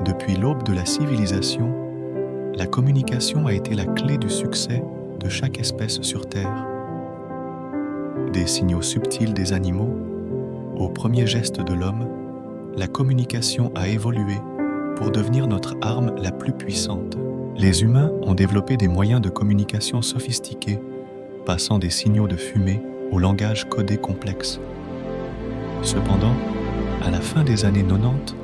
Depuis l'aube de la civilisation, la communication a été la clé du succès de chaque espèce sur Terre. Des signaux subtils des animaux aux premiers gestes de l'homme, la communication a évolué pour devenir notre arme la plus puissante. Les humains ont développé des moyens de communication sophistiqués, passant des signaux de fumée au langage codé complexe. Cependant, à la fin des années 90,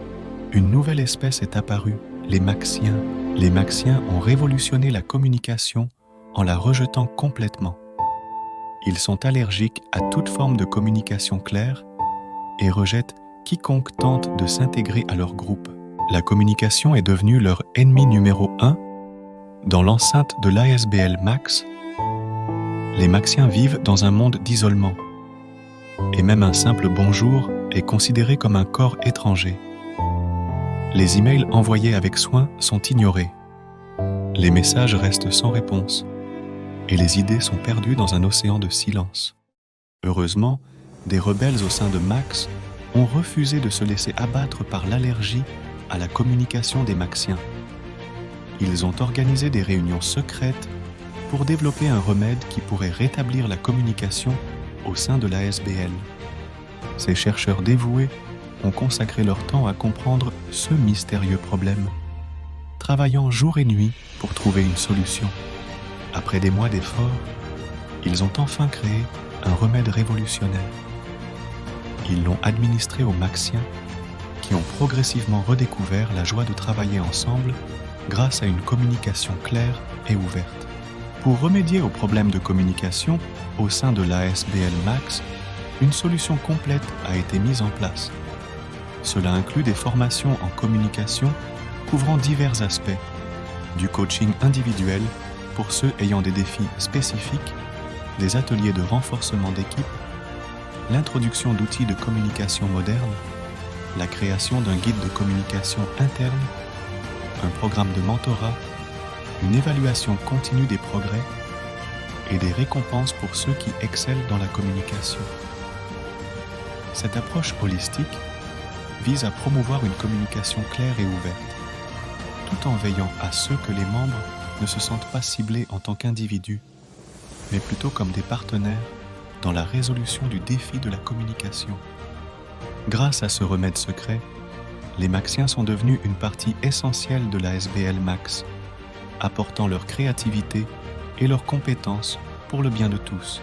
une nouvelle espèce est apparue, les Maxiens. Les Maxiens ont révolutionné la communication en la rejetant complètement. Ils sont allergiques à toute forme de communication claire et rejettent quiconque tente de s'intégrer à leur groupe. La communication est devenue leur ennemi numéro 1. Dans l'enceinte de l'ASBL Max, les Maxiens vivent dans un monde d'isolement. Et même un simple bonjour est considéré comme un corps étranger. Les emails envoyés avec soin sont ignorés. Les messages restent sans réponse. Et les idées sont perdues dans un océan de silence. Heureusement, des rebelles au sein de Max ont refusé de se laisser abattre par l'allergie à la communication des Maxiens. Ils ont organisé des réunions secrètes pour développer un remède qui pourrait rétablir la communication au sein de l'ASBL. Ces chercheurs dévoués ont consacré leur temps à comprendre ce mystérieux problème, travaillant jour et nuit pour trouver une solution. Après des mois d'efforts, ils ont enfin créé un remède révolutionnaire. Ils l'ont administré aux Maxiens, qui ont progressivement redécouvert la joie de travailler ensemble grâce à une communication claire et ouverte. Pour remédier aux problèmes de communication au sein de l'ASBL Max, une solution complète a été mise en place. Cela inclut des formations en communication couvrant divers aspects, du coaching individuel pour ceux ayant des défis spécifiques, des ateliers de renforcement d'équipe, l'introduction d'outils de communication modernes, la création d'un guide de communication interne, un programme de mentorat, une évaluation continue des progrès et des récompenses pour ceux qui excellent dans la communication. Cette approche holistique vise à promouvoir une communication claire et ouverte, tout en veillant à ce que les membres ne se sentent pas ciblés en tant qu'individus, mais plutôt comme des partenaires dans la résolution du défi de la communication. Grâce à ce remède secret, les Maxiens sont devenus une partie essentielle de l'ASBL Max, apportant leur créativité et leurs compétences pour le bien de tous.